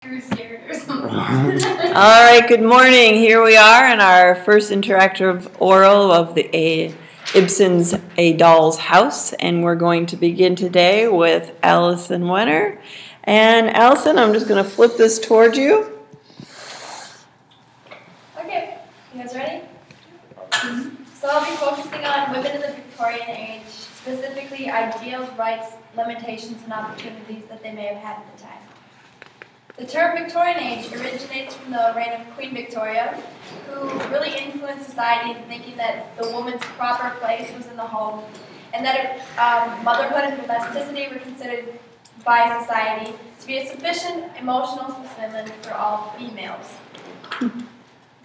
All right, good morning. Here we are in our first interactive oral of the Ibsen's A Doll's House, and we're going to begin today with Allison Wenner. And Allison, I'm just going to flip this toward you. Okay, you guys ready? So I'll be focusing on women in the Victorian age, specifically ideals, rights, limitations, and opportunities that they may have had at the time. The term Victorian age originates from the reign of Queen Victoria, who really influenced society in thinking that the woman's proper place was in the home, and that motherhood and domesticity were considered by society to be a sufficient emotional fulfillment for all females.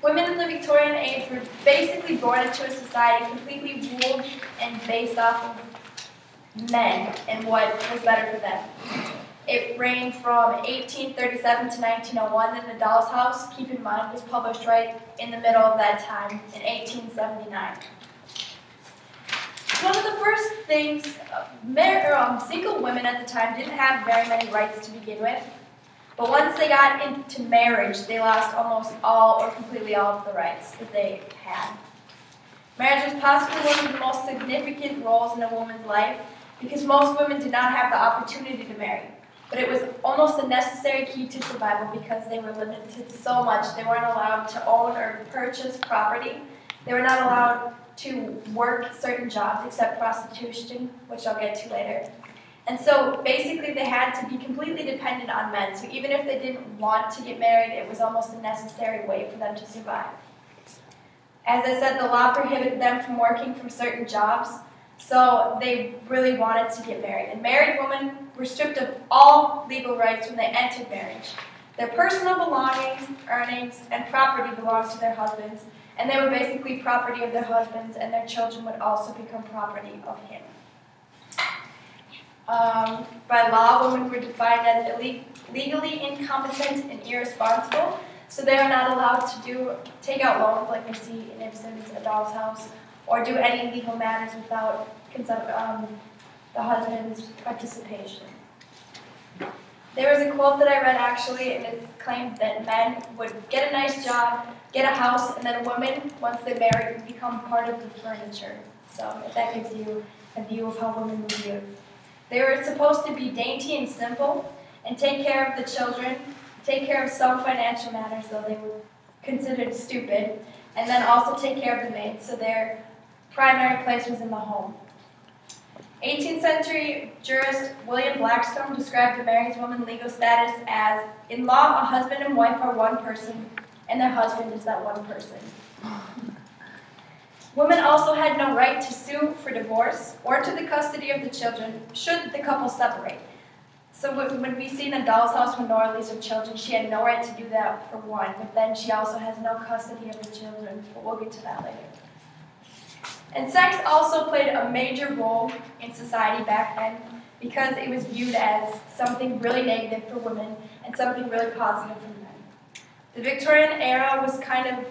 Women in the Victorian age were basically born into a society completely ruled and based off of men and what was better for them. It reigned from 1837 to 1901, and The Doll's House, keep in mind, was published right in the middle of that time in 1879. One of the first things, single women at the time didn't have very many rights to begin with, but once they got into marriage, they lost almost all or completely all of the rights that they had. Marriage was possibly one of the most significant roles in a woman's life because most women did not have the opportunity to marry. But it was almost a necessary key to survival because they were limited so much. They weren't allowed to own or purchase property. They were not allowed to work certain jobs except prostitution, which I'll get to later. And so basically they had to be completely dependent on men. So even if they didn't want to get married, it was almost a necessary way for them to survive. As I said, the law prohibited them from working from certain jobs. So they really wanted to get married. And married women were stripped of all legal rights when they entered marriage. Their personal belongings, earnings, and property belonged to their husbands, and they were basically property of their husbands, and their children would also become property of him. By law, women were defined as legally incompetent and irresponsible, so they are not allowed to take out loans like we see in Ibsen's A Doll's House, or do any legal matters without the husband's participation. There was a quote that I read actually, and it claimed that men would get a nice job, get a house, and then women, once they married, would become part of the furniture. So if that gives you a view of how women were viewed. They were supposed to be dainty and simple, and take care of the children, take care of some financial matters, though they were considered stupid, and then also take care of the maids, so their primary place was in the home. 18th century jurist William Blackstone described a married woman's legal status as, in law, a husband and wife are one person, and their husband is that one person. Women also had no right to sue for divorce or to the custody of the children should the couple separate. So when we see in A Doll's House when Nora leaves her children, she had no right to do that for one, but then she also has no custody of the children, but we'll get to that later. And sex also played a major role in society back then because it was viewed as something really negative for women and something really positive for men. The Victorian era was kind of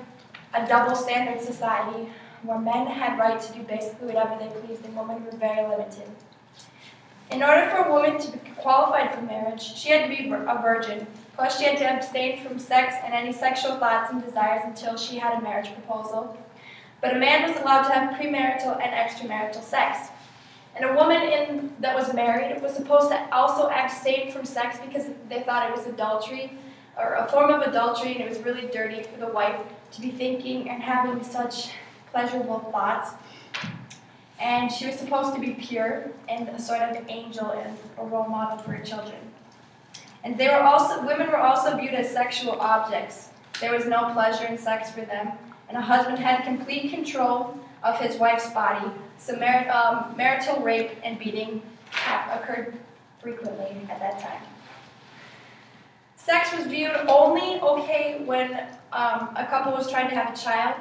a double standard society where men had right to do basically whatever they pleased and women were very limited. In order for a woman to be qualified for marriage, she had to be a virgin, plus she had to abstain from sex and any sexual thoughts and desires until she had a marriage proposal. But a man was allowed to have premarital and extramarital sex. And a woman that was married was supposed to also abstain from sex because they thought it was adultery, or a form of adultery, and it was really dirty for the wife to be thinking and having such pleasurable thoughts. And she was supposed to be pure and a sort of angel and a role model for her children. And women were also viewed as sexual objects. There was no pleasure in sex for them. And a husband had complete control of his wife's body, so marital rape and beating occurred frequently at that time. Sex was viewed only okay when a couple was trying to have a child,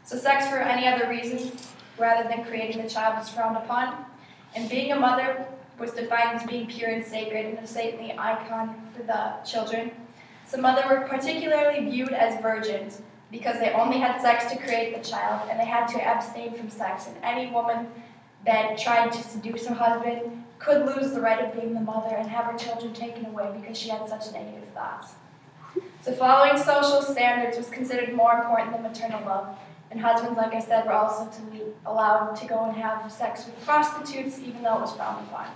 so sex for any other reason rather than creating the child was frowned upon, and being a mother was defined as being pure and sacred and a saintly icon for the children. So mothers were particularly viewed as virgins, because they only had sex to create the child, and they had to abstain from sex. And any woman that tried to seduce her husband could lose the right of being the mother and have her children taken away because she had such negative thoughts. So following social standards was considered more important than maternal love. And husbands, like I said, were also to be allowed to go and have sex with prostitutes, even though it was frowned upon.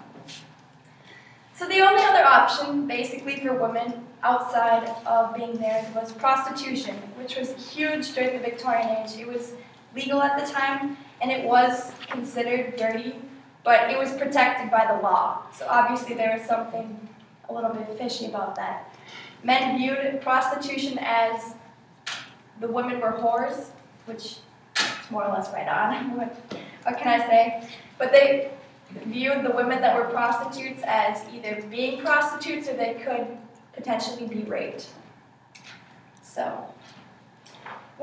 So the only other option, basically, for women outside of being married was prostitution, which was huge during the Victorian age. It was legal at the time, and it was considered dirty, but it was protected by the law. So obviously there was something a little bit fishy about that. Men viewed prostitution as the women were whores, which is more or less right on. What can I say? But they viewed the women that were prostitutes as either being prostitutes or they could potentially be raped. So,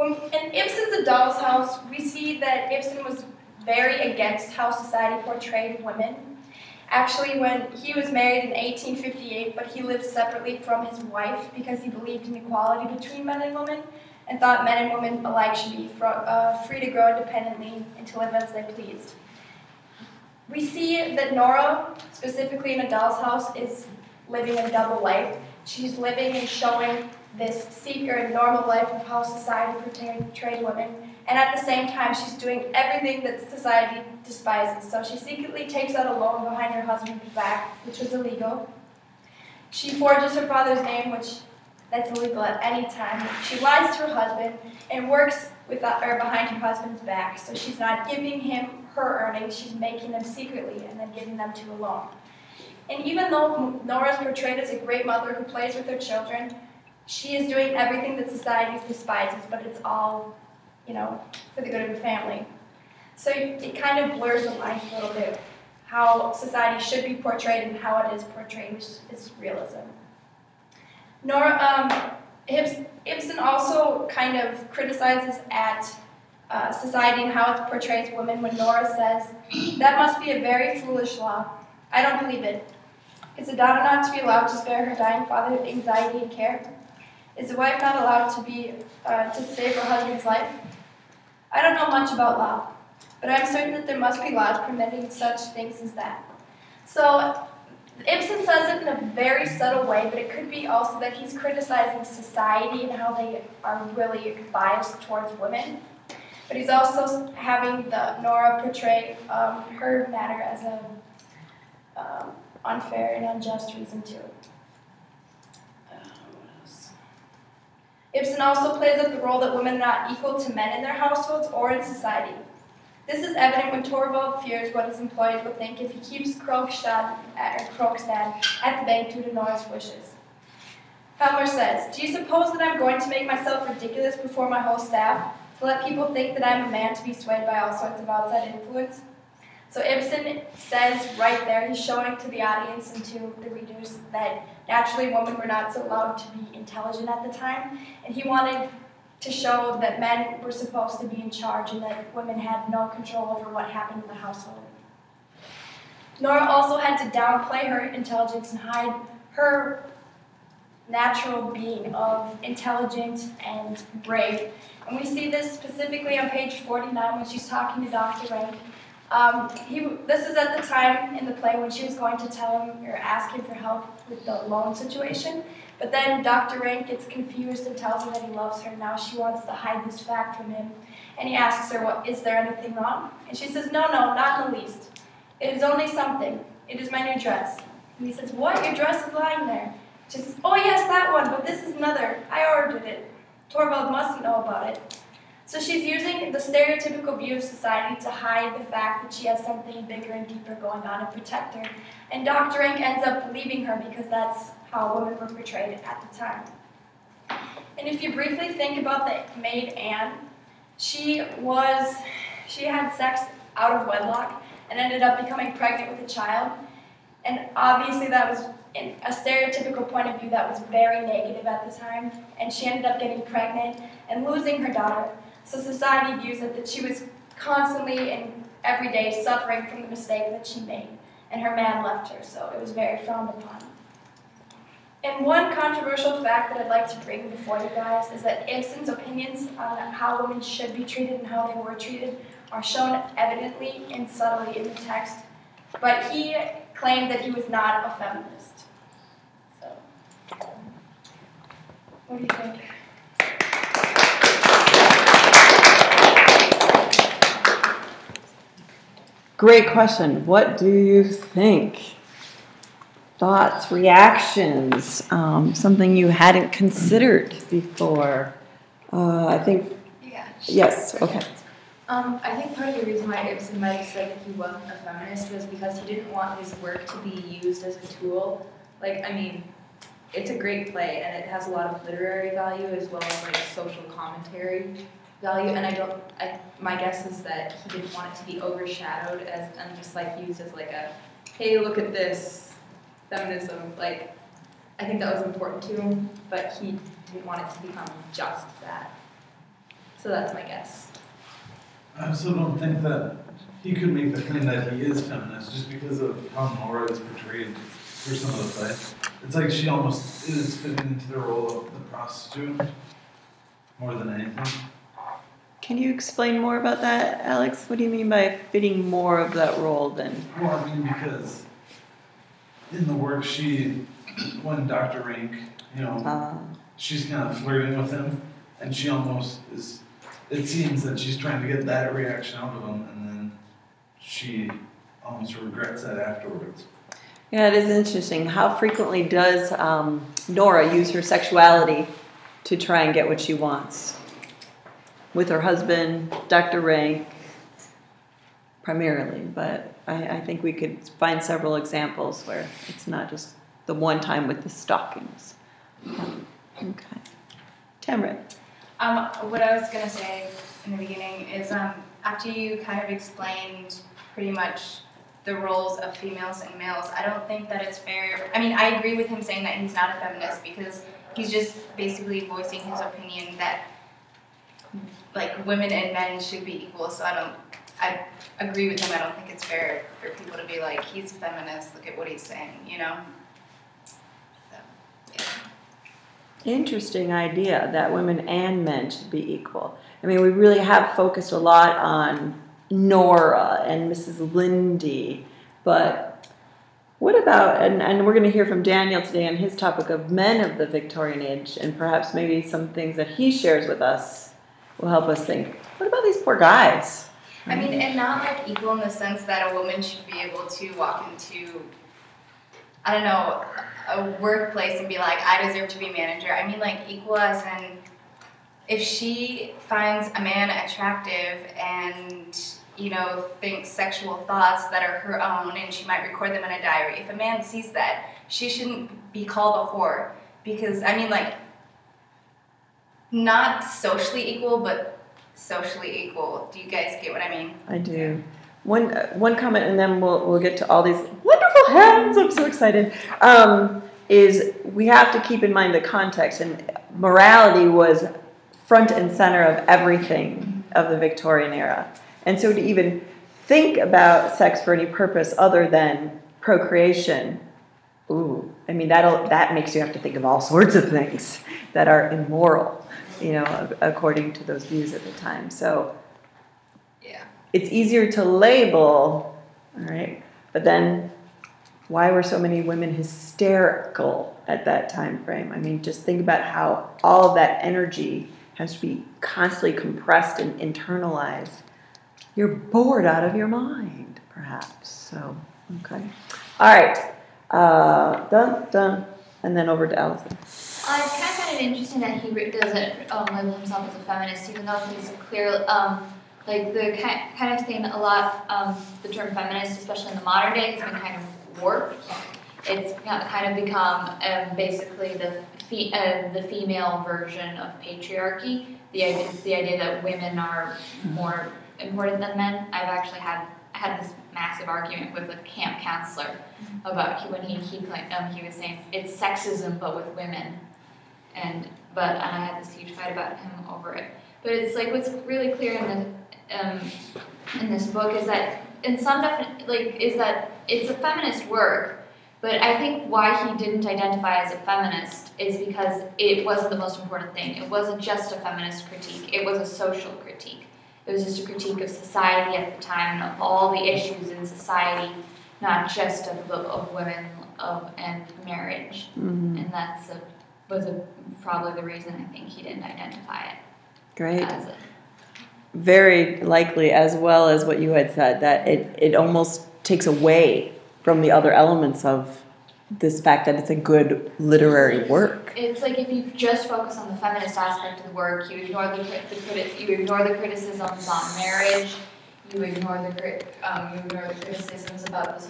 in Ibsen's A Doll's House, we see that Ibsen was very against how society portrayed women. Actually, when he was married in 1858, but he lived separately from his wife because he believed in equality between men and women and thought men and women alike should be free to grow independently and to live as they pleased. We see that Nora, specifically in A Doll's House, is living a double life. She's living and showing this secret normal life of how society portrayed women, and at the same time she's doing everything that society despises. So she secretly takes out a loan behind her husband's back, which was illegal. She forges her father's name, which that's illegal at any time. She lies to her husband and works with or behind her husband's back. So she's not giving him her earnings, she's making them secretly and then giving them to a loan. And even though Nora is portrayed as a great mother who plays with her children, she is doing everything that society despises, but it's all, for the good of the family. So it kind of blurs the lines a little bit, how society should be portrayed and how it is portrayed, which is realism. Ibsen also kind of criticizes at society and how it portrays women when Nora says, "That must be a very foolish law. I don't believe it. Is a daughter not to be allowed to spare her dying father anxiety and care? Is a wife not allowed to save her husband's life? I don't know much about law, but I'm certain that there must be laws permitting such things as that." So Ibsen says it in a very subtle way, but it could be also that he's criticizing society and how they are really biased towards women. But he's also having Nora portray her matter as a unfair and unjust reason too. What else? Ibsen also plays up the role that women are not equal to men in their households or in society. This is evident when Torvald fears what his employees will think if he keeps Krogstad at the bank due to Nora's wishes. Helmer says, "Do you suppose that I'm going to make myself ridiculous before my whole staff, to let people think that I'm a man to be swayed by all sorts of outside influence?" So Ibsen says right there, he's showing to the audience and to the readers that naturally women were not so allowed to be intelligent at the time, and he wanted to show that men were supposed to be in charge and that women had no control over what happened in the household. Nora also had to downplay her intelligence and hide her natural being of intelligent and brave. And we see this specifically on page 49 when she's talking to Dr. Rank. This is at the time in the play when she was going to tell him or ask him for help with the loan situation. But then Dr. Rank gets confused and tells her that he loves her. Now she wants to hide this fact from him. And he asks her, "Is there anything wrong?" And she says, "No, not in the least. It is only something. It is my new dress." And he says, "What? Your dress is lying there." She says, "Oh yes, that one, but this is another. I ordered it. Torvald mustn't know about it." So she's using the stereotypical view of society to hide the fact that she has something bigger and deeper going on and protect her. And Dr. Rank ends up believing her because that's how women were portrayed at the time. And if you briefly think about the maid Anne, she had sex out of wedlock and ended up becoming pregnant with a child. And obviously that was, in a stereotypical point of view, that was very negative at the time. And she ended up getting pregnant and losing her daughter. So society views it that she was constantly and every day suffering from the mistake that she made. And her man left her, so it was very frowned upon. And one controversial fact that I'd like to bring before you guys is that Ibsen's opinions on how women should be treated and how they were treated are shown evidently and subtly in the text. But he claimed that he was not a feminist. So. What do you think? Great question. What do you think? Thoughts, reactions, something you hadn't considered before. I think. Yeah. Yes. Okay. I think part of the reason why Ibsen might have said that he wasn't a feminist was because he didn't want his work to be used as a tool. Like, I mean, it's a great play and it has a lot of literary value as well as like social commentary value. And my guess is that he didn't want it to be overshadowed and just like used as like a, hey, look at this feminism. Like, I think that was important to him, but he didn't want it to become just that. So that's my guess. I also don't think that he could make the claim that he is feminist just because of how Nora is portrayed for some of the play. It's like she almost is fitting into the role of the prostitute more than anything. Can you explain more about that, Alex? What do you mean by fitting more of that role then? Well, I mean, because in the work when Dr. Rank, she's kind of flirting with him, and she almost is. It seems that she's trying to get that reaction out of him, and then she almost regrets that afterwards. Yeah, it is interesting. How frequently does Nora use her sexuality to try and get what she wants? With her husband, Dr. Rank, primarily, but I think we could find several examples where it's not just the one time with the stockings. Okay. Tamara. What I was going to say in the beginning is after you kind of explained pretty much the roles of females and males, I don't think that it's fair. I mean, I agree with him saying that he's not a feminist because he's just basically voicing his opinion that like women and men should be equal. So I agree with him. I don't think it's fair for people to be like, he's a feminist, look at what he's saying, you know? So, yeah. Interesting idea that women and men should be equal. I mean, we really have focused a lot on Nora and Mrs. Lindy, but what about, and we're going to hear from Daniel today on his topic of men of the Victorian age, and perhaps maybe some things that he shares with us will help us think, what about these poor guys? I mean, and not like equal in the sense that a woman should be able to walk into, I don't know, a workplace and be like, I deserve to be manager. I mean, like, equal as in, if she finds a man attractive and, thinks sexual thoughts that are her own and she might record them in a diary, if a man sees that, she shouldn't be called a whore. Because, I mean, like, not socially equal, but socially equal. Do you guys get what I mean? I do. One comment, and then we'll get to all these wonderful hands. I'm so excited. Is we have to keep in mind the context, and morality was front and center of everything of the Victorian era. And so to even think about sex for any purpose other than procreation, I mean that makes you have to think of all sorts of things that are immoral, according to those views at the time. So yeah, it's easier to label, all right, but then why were so many women hysterical at that time frame? I mean, just think about how all of that energy has to be constantly compressed and internalized. You're bored out of your mind, perhaps. So, okay. All right. Done. And then over to Allison. I kind of find it interesting that he doesn't label himself as a feminist, even though he's clear, like the kind of thing a lot, the term feminist, especially in the modern day, has been kind of warped. It's kind of become basically the female version of patriarchy. The idea that women are more important than men. I've actually had this massive argument with a camp counselor about when he was saying it's sexism but with women, and I had this huge fight about him over it. But it's like what's really clear in this book is that is that it's a feminist work. But I think why he didn't identify as a feminist is because it wasn't the most important thing. It wasn't just a feminist critique. It was a social critique. It was just a critique of society at the time and of all the issues in society, not just of women and marriage. Mm-hmm. And that's was probably the reason I think he didn't identify it. Great. As a, Very likely, as well as what you had said, that it almost takes away from the other elements of this fact that it's a good literary work. it's like if you just focus on the feminist aspect of the work, you ignore the criticisms on marriage, you ignore the criticisms about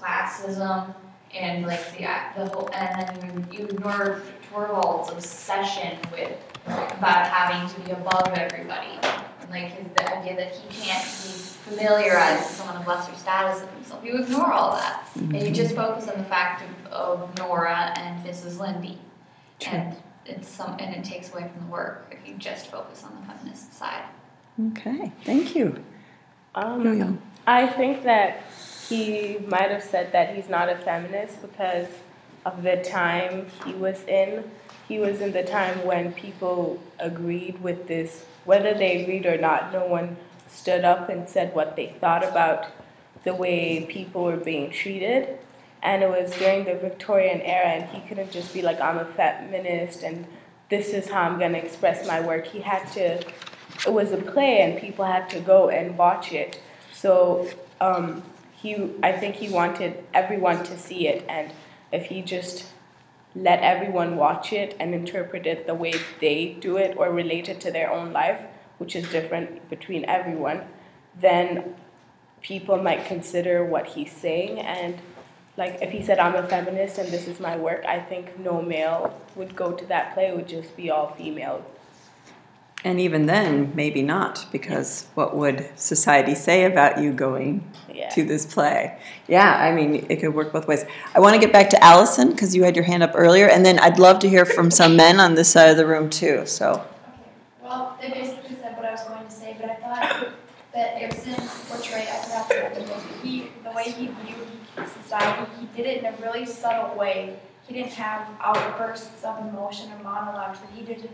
classism, and like the whole, and then you ignore Torvald's obsession with about having to be above everybody, and like the idea that he can't be familiarized with someone of lesser status of himself. You ignore all that, and you just focus on the fact of Nora and Mrs. Lindy, and it takes away from the work if you just focus on the feminist side. Okay, thank you. I think that he might have said that he's not a feminist because of the time he was in. He was in the time when people agreed with this, whether they agreed or not. No one stood up and said what they thought about the way people were being treated. And it was during the Victorian era, and he couldn't just be like, I'm a feminist and this is how I'm going to express my work. He had to, it was a play and people had to go and watch it. So I think he wanted everyone to see it, and if he just let everyone watch it and interpret it the way they do it or relate it to their own life, which is different between everyone, then people might consider what he's saying. And like if he said, I'm a feminist and this is my work, I think no male would go to that play. It would just be all female. And even then, maybe not, because what would society say about you going to this play? Yeah, I mean, it could work both ways. I want to get back to Allison, because you had your hand up earlier, and then I'd love to hear from some men on this side of the room, too. So. Okay. Well, they basically said what I was going to say, but I thought that Ibsen portrayed, I forgot to mention this, the way he viewed society, he did it in a really subtle way. He didn't have outbursts of emotion or monologues, but he did it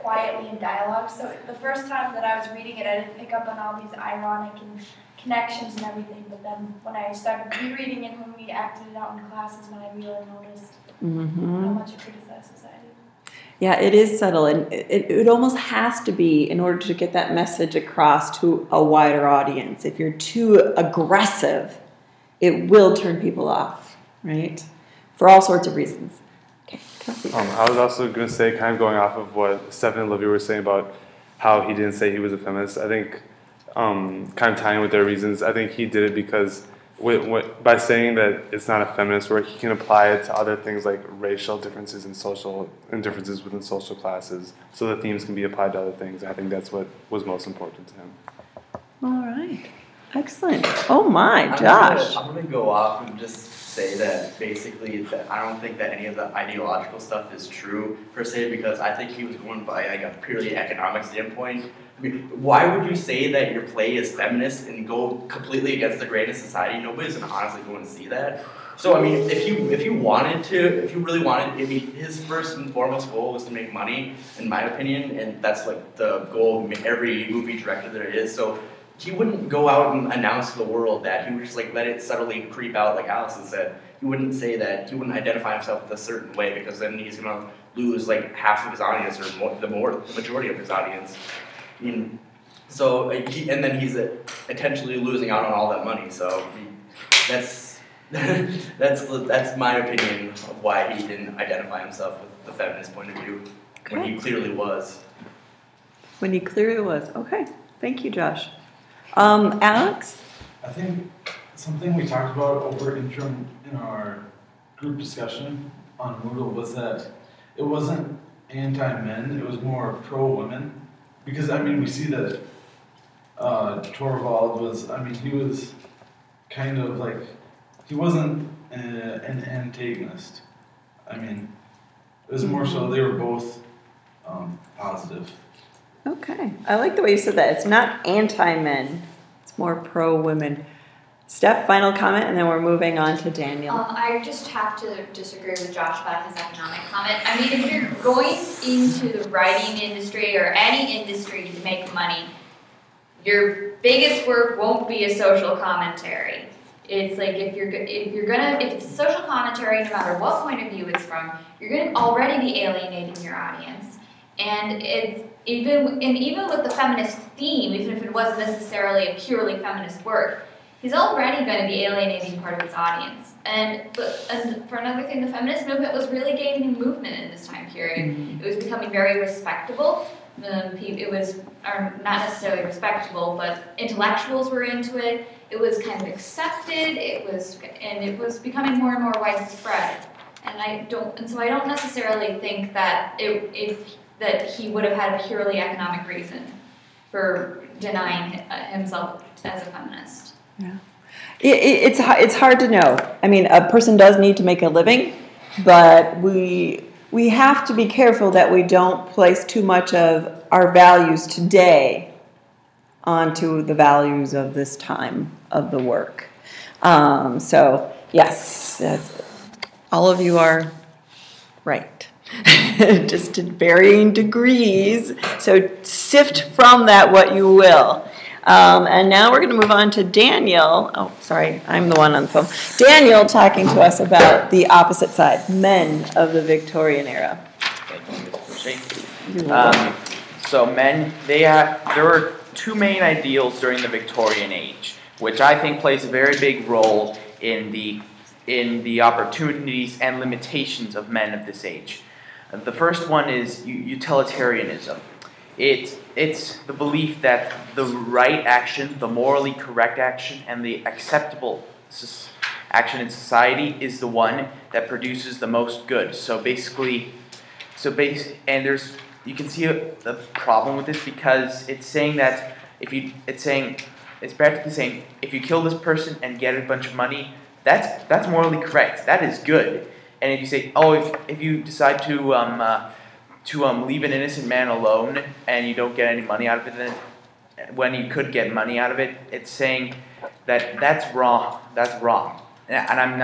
quietly in dialogue. So the first time that I was reading it, I didn't pick up on all these ironic and connections and everything, but then when I started rereading it, when we acted it out in classes, when I really noticed how much it criticized society. Yeah, it is subtle, and it almost has to be in order to get that message across to a wider audience. If you're too aggressive, it will turn people off, right? For all sorts of reasons. Okay. I was also going to say, kind of going off of what Stephen and Olivia were saying about how he didn't say he was a feminist, I think kind of tying with their reasons, I think he did it because by saying that it's not a feminist work, he can apply it to other things like racial differences and differences within social classes, so the themes can be applied to other things. I think that's what was most important to him. All right. Excellent. Oh my, Josh. I'm going to go off and just say that basically that I don't think that any of the ideological stuff is true per se, because I think he was going by like a purely economic standpoint. I mean, why would you say that your play is feminist and go completely against the grain of society? Nobody's gonna honestly go and see that. So I mean, if you really wanted, I mean, his first and foremost goal was to make money, in my opinion, and that's like the goal of every movie director there is. So he wouldn't go out and announce to the world that. He would just like let it subtly creep out, like Allison said. He wouldn't say that. He wouldn't identify himself in a certain way, because then he's gonna lose like half of his audience, or the majority of his audience. I mean, so and then he's potentially losing out on all that money. So that's my opinion of why he didn't identify himself with the feminist point of view when he clearly was. When he clearly was. Okay. Thank you, Josh. Alex? I think something we talked about over interim in our group discussion on Moodle was that it wasn't anti-men, it was more pro-women. Because, I mean, we see that Torvald was, I mean, he was kind of like, he wasn't an antagonist. I mean, it was more so they were both positive. Okay. I like the way you said that. It's not anti-men. It's more pro-women. Steph, final comment, and then we're moving on to Daniel. I just have to disagree with Josh about his economic comment. I mean, if you're going into the writing industry or any industry to make money, your biggest work won't be a social commentary. It's like if it's a social commentary, no matter what point of view it's from, you're gonna already be alienating your audience. And it's even with the feminist theme, even if it wasn't necessarily a purely feminist work, he's already going to be alienating part of his audience. And for another thing, the feminist movement was really gaining movement in this time period. It was becoming very respectable. It was not necessarily respectable, but intellectuals were into it. It was kind of accepted. It was becoming more and more widespread. So I don't necessarily think that that he would have had a purely economic reason for denying himself as a feminist. Yeah, it's hard to know. I mean, a person does need to make a living, but we have to be careful that we don't place too much of our values today onto the values of this time of the work. So yes, all of you are right. Just to varying degrees. So sift from that what you will. And now we're going to move on to Daniel. Oh, sorry, I'm the one on the phone. Daniel talking to us about the opposite side, men of the Victorian era. So men, there were two main ideals during the Victorian age, which I think plays a very big role in the opportunities and limitations of men of this age. The first one is utilitarianism. It's the belief that the right action, the morally correct action, and the acceptable action in society is the one that produces the most good. You can see the problem with this because it's saying that it's practically saying if you kill this person and get a bunch of money, that's morally correct. That is good. And if you say, oh, if you decide to leave an innocent man alone and you don't get any money out of it, then when you could get money out of it, it's saying that that's wrong. That's wrong. And I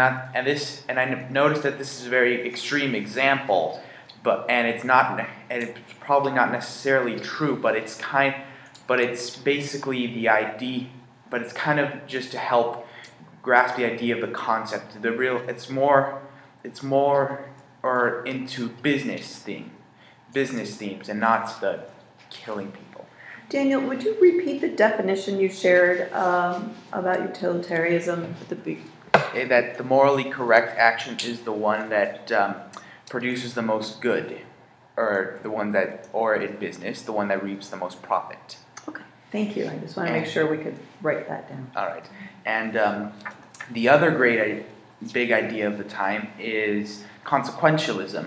noticed that this is a very extreme example, and it's probably not necessarily true, but it's basically the idea, but it's kind of just to help grasp the idea of the concept. It's more or into business themes and not the killing people. Daniel, would you repeat the definition you shared about utilitarianism at the beginning? That the morally correct action is the one that produces the most good, or in business, the one that reaps the most profit. Okay, thank you. I just want to make sure we could write that down. All right. And the other big idea of the time is consequentialism,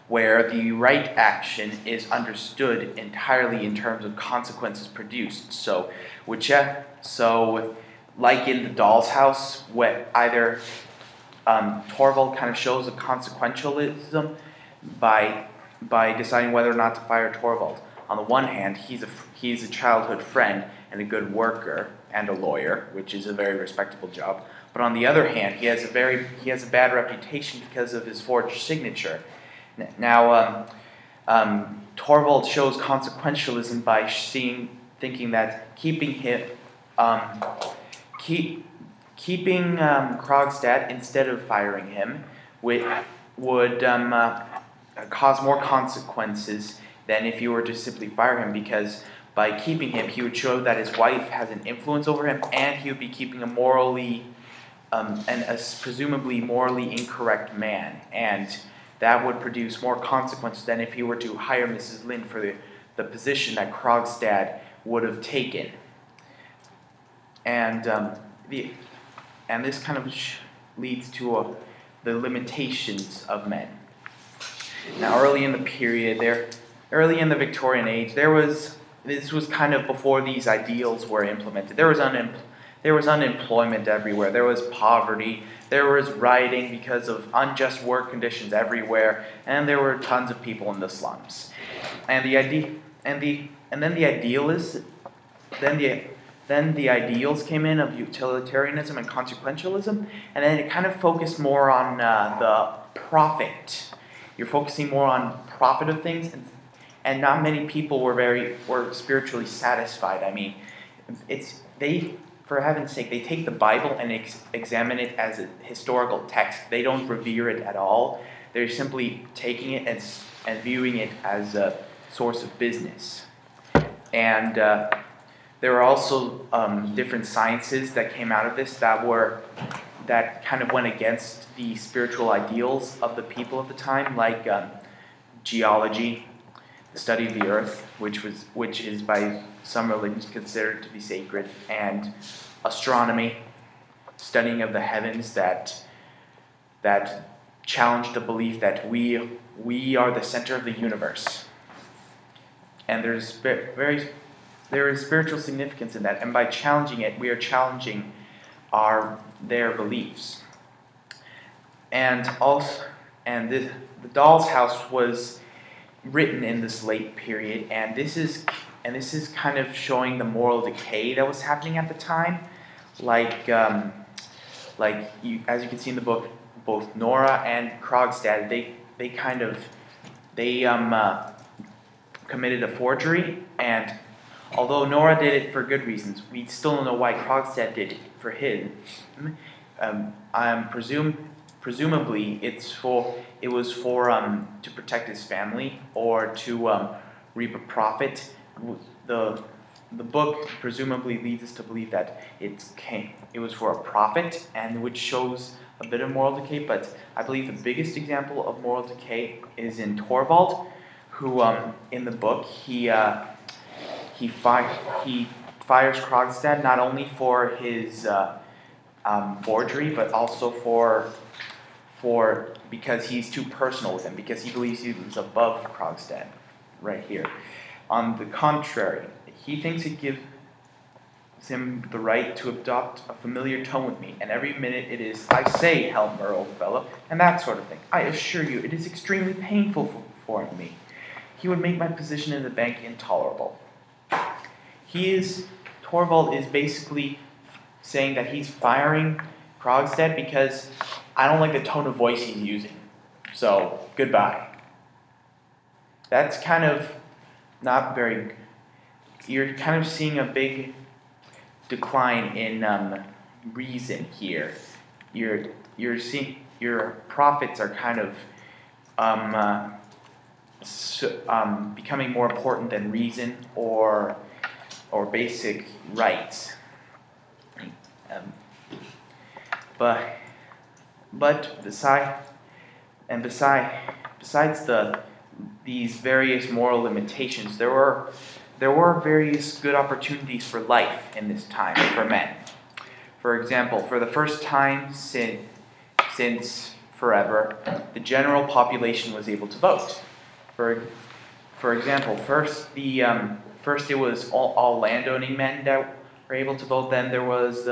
where the right action is understood entirely in terms of consequences produced. So like in the doll's house, where either Torvald kind of shows a consequentialism by deciding whether or not to fire Torvald. On the one hand, he's a childhood friend and a good worker and a lawyer, which is a very respectable job. But on the other hand, he has a bad reputation because of his forged signature. Now, Torvald shows consequentialism by thinking that keeping Krogstad instead of firing him would cause more consequences than if you were to simply fire him, because by keeping him, he would show that his wife has an influence over him, and he would be keeping a presumably morally incorrect man, and that would produce more consequences than if he were to hire Mrs. Lind for the position that Krogstad would have taken. And this kind of leads to the limitations of men. Now, early in the Victorian age, this was kind of before these ideals were implemented. There was unemployment everywhere. There was poverty. There was rioting because of unjust work conditions everywhere, and there were tons of people in the slums. And then the ideals came in of utilitarianism and consequentialism, and then it kind of focused more on the profit. You're focusing more on profit of things, and not many people were spiritually satisfied. I mean, for heaven's sake, they take the Bible and examine it as a historical text. They don't revere it at all. They're simply taking it and viewing it as a source of business. And there are also different sciences that came out of this that kind of went against the spiritual ideals of the people of the time, like geology, the study of the earth, which is by some religions considered to be sacred, and astronomy, studying of the heavens that challenged the belief that we are the center of the universe. And there is spiritual significance in that, and by challenging it, we are challenging their beliefs. And the Doll's House was written in this late period, and this is kind of showing the moral decay that was happening at the time. As you can see in the book, both Nora and Krogstad, they committed a forgery, and although Nora did it for good reasons, we still don't know why Krogstad did it for him. Presumably it was to protect his family or to reap a profit. The book presumably leads us to believe that it was for a profit, and which shows a bit of moral decay. But I believe the biggest example of moral decay is in Torvald, who in the book he fires Krogstad not only for his forgery, but also because he's too personal with him, because he believes he was above Krogstad, right here. On the contrary, he thinks it gives him the right to adopt a familiar tone with me, and every minute it is, "I say, Helmer, old fellow," and that sort of thing. I assure you, it is extremely painful for me. He would make my position in the bank intolerable. Torvald is basically saying that he's firing Krogstad because I don't like the tone of voice he's using. So, goodbye. That's kind of not very... You're kind of seeing a big decline in reason here. You're seeing your profits are kind of becoming more important than reason or basic rights. Besides these various moral limitations, there were various good opportunities for life in this time for men. For example, for the first time since forever, the general population was able to vote. For example, first it was all landowning men that were able to vote. Then there was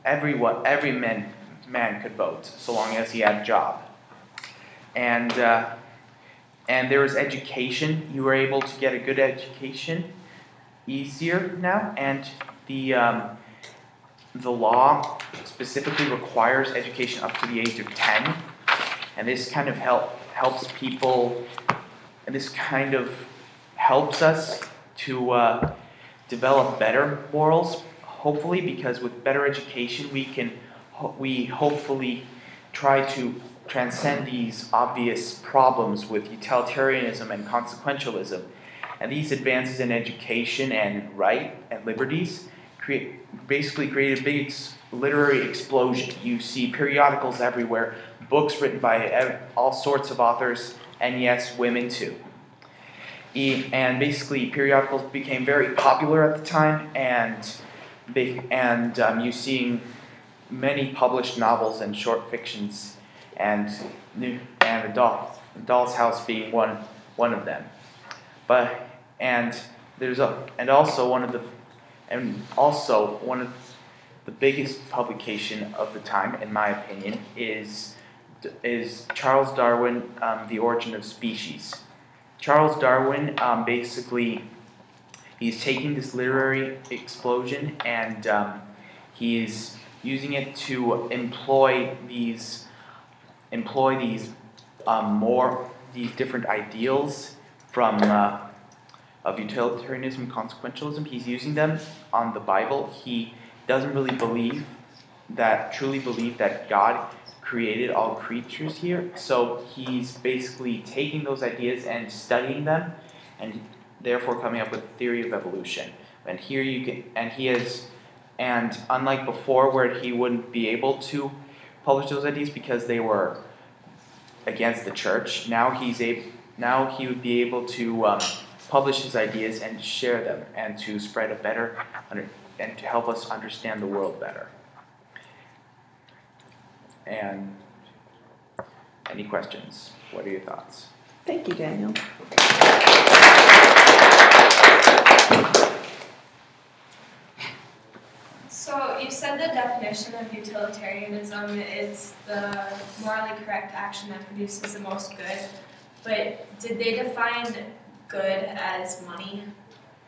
every man could vote so long as he had a job. And there was education. You were able to get a good education easier now, and the law specifically requires education up to the age of 10, and this kind of helps people, and this kind of helps us to develop better morals, hopefully, because with better education we hopefully try to transcend these obvious problems with utilitarianism and consequentialism. And these advances in education and right and liberties basically create a big literary explosion. You see periodicals everywhere, books written by all sorts of authors, and yes, women too. And basically, periodicals became very popular at the time, and you're seeing many published novels and short fictions, and The Doll's House being one of them. Also one of the biggest publication of the time, in my opinion, is Charles Darwin, The Origin of Species. Charles Darwin, basically, he's taking this literary explosion and he's using it to employ these different ideals from of utilitarianism and consequentialism. He's using them on the Bible. He doesn't really truly believe that God created all creatures here. So he's basically taking those ideas and studying them, and therefore coming up with a theory of evolution. And here you can, and unlike before, where he wouldn't be able to publish those ideas because they were against the church, now he would be able to publish his ideas and share them, and to spread and to help us understand the world better. And any questions? What are your thoughts? Thank you, Daniel. So you said the definition of utilitarianism is the morally correct action that produces the most good, but did they define good as money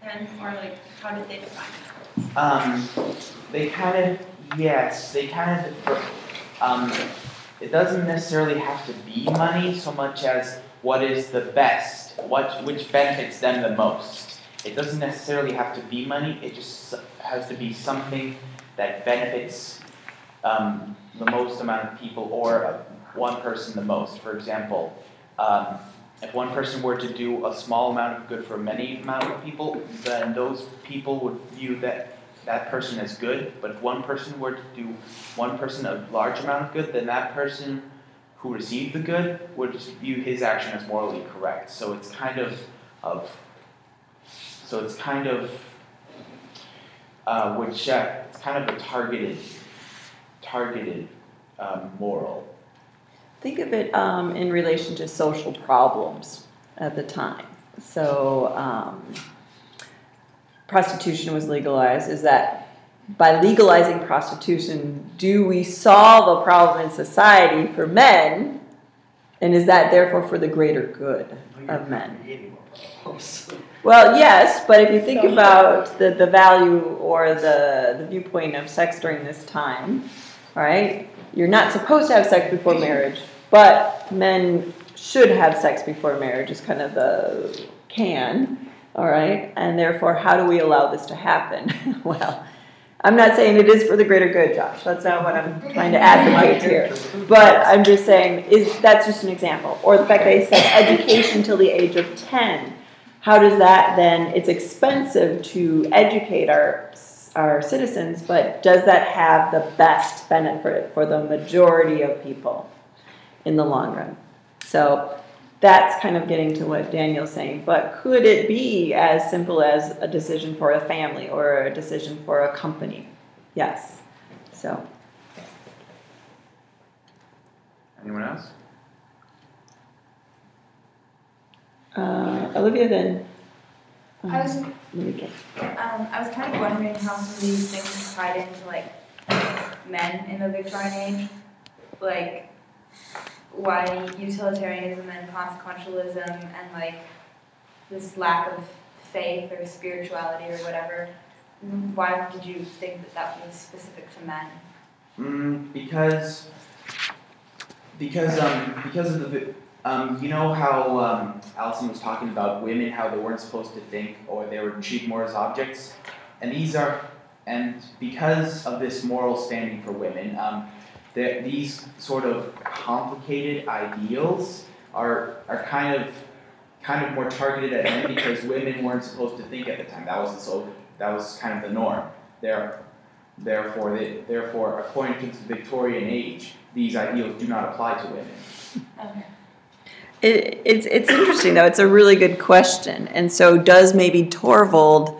then, or like how did they define it? Yes. It doesn't necessarily have to be money so much as what is the best, which benefits them the most. It doesn't necessarily have to be money, it just has to be something that benefits the most amount of people, or one person the most. For example, if one person were to do a small amount of good for many amount of people, then those people would view that person as good. But if one person were to do one person a large amount of good, then that person who received the good would just view his action as morally correct. So it's kind of a targeted moral. Think of it in relation to social problems at the time. So prostitution was legalized. Is that by legalizing prostitution, do we solve a problem in society for men? And is that therefore for the greater good of men? Well, yes, but if you think about the value or the viewpoint of sex during this time, all right, you're not supposed to have sex before marriage, but men should have sex before marriage is kind of the can, all right, and therefore how do we allow this to happen? Well, I'm not saying it is for the greater good, Josh. That's not what I'm trying to advocate here. But I'm just saying that's just an example. Or the fact that he said education till the age of 10. How does that then, it's expensive to educate our citizens, but does that have the best benefit for the majority of people in the long run? So that's kind of getting to what Daniel's saying. But could it be as simple as a decision for a family or a decision for a company? Yes. So. Anyone else? Olivia, then. I was kind of wondering how some of these things are tied into like men in the Victorian age, like why utilitarianism and consequentialism and like this lack of faith or spirituality or whatever. Why did you think that was specific to men? Because of the. You know how Allison was talking about women, how they weren't supposed to think, or they were treated more as objects, and because of this moral standing for women, these sort of complicated ideals are kind of more targeted at men because women weren't supposed to think at the time. That was kind of the norm. Therefore, according to the Victorian age, these ideals do not apply to women. Okay. It's interesting, though. It's a really good question. And so does maybe Torvald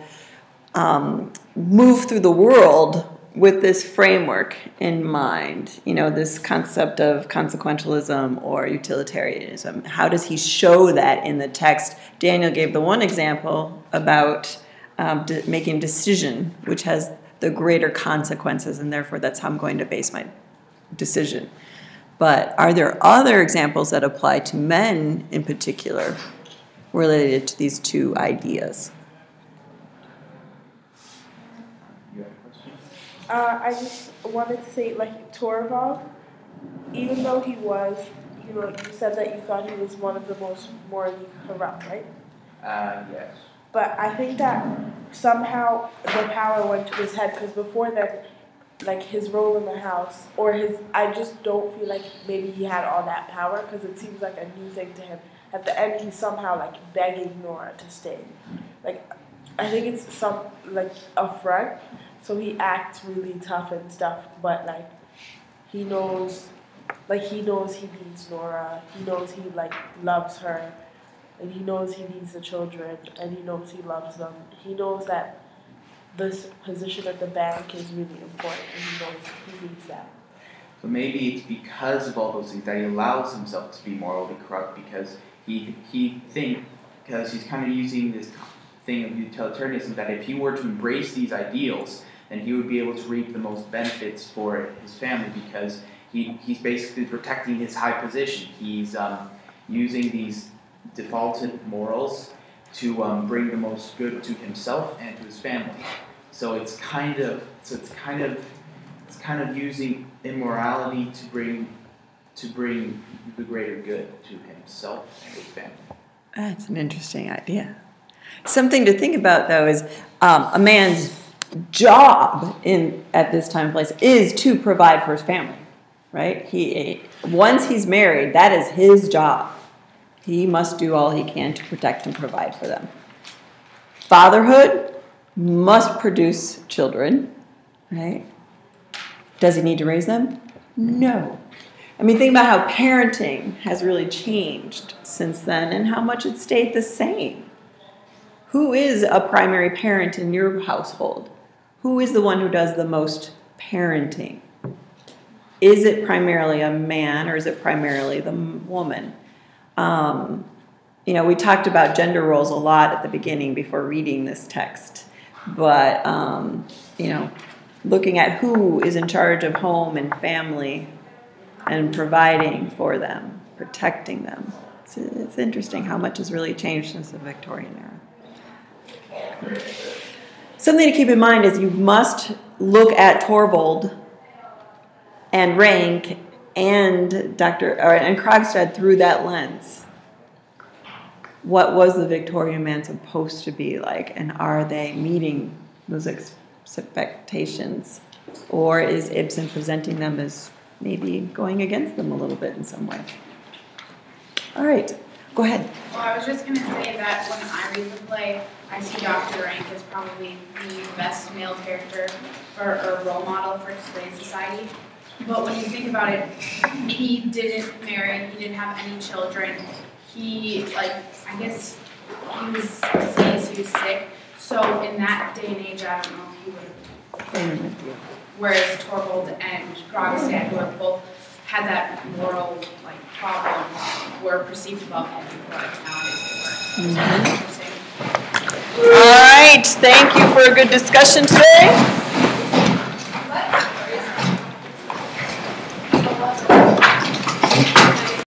move through the world with this framework in mind? You know, this concept of consequentialism or utilitarianism. How does he show that in the text? Daniel gave the one example about making a decision, which has the greater consequences, and therefore that's how I'm going to base my decision. But are there other examples that apply to men in particular related to these two ideas? I just wanted to say, like, Torvald, even though he was, you said that you thought he was one of the most morally corrupt, right? Yes. but I think that somehow the power went to his head, because before that, like his role in the house, or I just don't feel like maybe he had all that power, because it seems like a new thing to him. At the end, he's somehow like begging Nora to stay. Like, I think it's like a front, so he acts really tough and stuff, but like he knows he needs Nora. He knows he like loves her, and he knows he needs the children, and he knows he loves them. He knows that this position at the bank is really important, and he knows he needs that. So maybe it's because of all those things that he allows himself to be morally corrupt, because because he's kind of using this thing of utilitarianism, that if he were to embrace these ideals, then he would be able to reap the most benefits for his family, because he's basically protecting his high position. He's using these defaulted morals to bring the most good to himself and to his family. So it's kind of using immorality to bring the greater good to himself and his family. That's an interesting idea. Something to think about, though, is a man's job at this time and place is to provide for his family, right? Once he's married, that is his job. He must do all he can to protect and provide for them. Fatherhood must produce children, right? Does he need to raise them? No. I mean, think about how parenting has really changed since then and how much it stayed the same. Who is a primary parent in your household? Who is the one who does the most parenting? Is it primarily a man, or is it primarily the woman? We talked about gender roles a lot at the beginning before reading this text. But, looking at who is in charge of home and family and providing for them, protecting them. It's interesting how much has really changed since the Victorian era. Something to keep in mind is you must look at Torvald and Rank and Krogstad through that lens. What was the Victorian man supposed to be like, and are they meeting those expectations? Or is Ibsen presenting them as maybe going against them a little bit in some way? All right, go ahead. Well, I was just going to say that when I read the play, I see Dr. Rank as probably the best male character or role model for today's society. But when you think about it, he didn't marry, he didn't have any children. He, I guess he was diseased, he was sick. So in that day and age, I don't know if he would have. Whereas Torvald and Krogstad, who have both had that moral problem, were perceived above him and were as talented as they were. So interesting. All right, thank you for a good discussion today.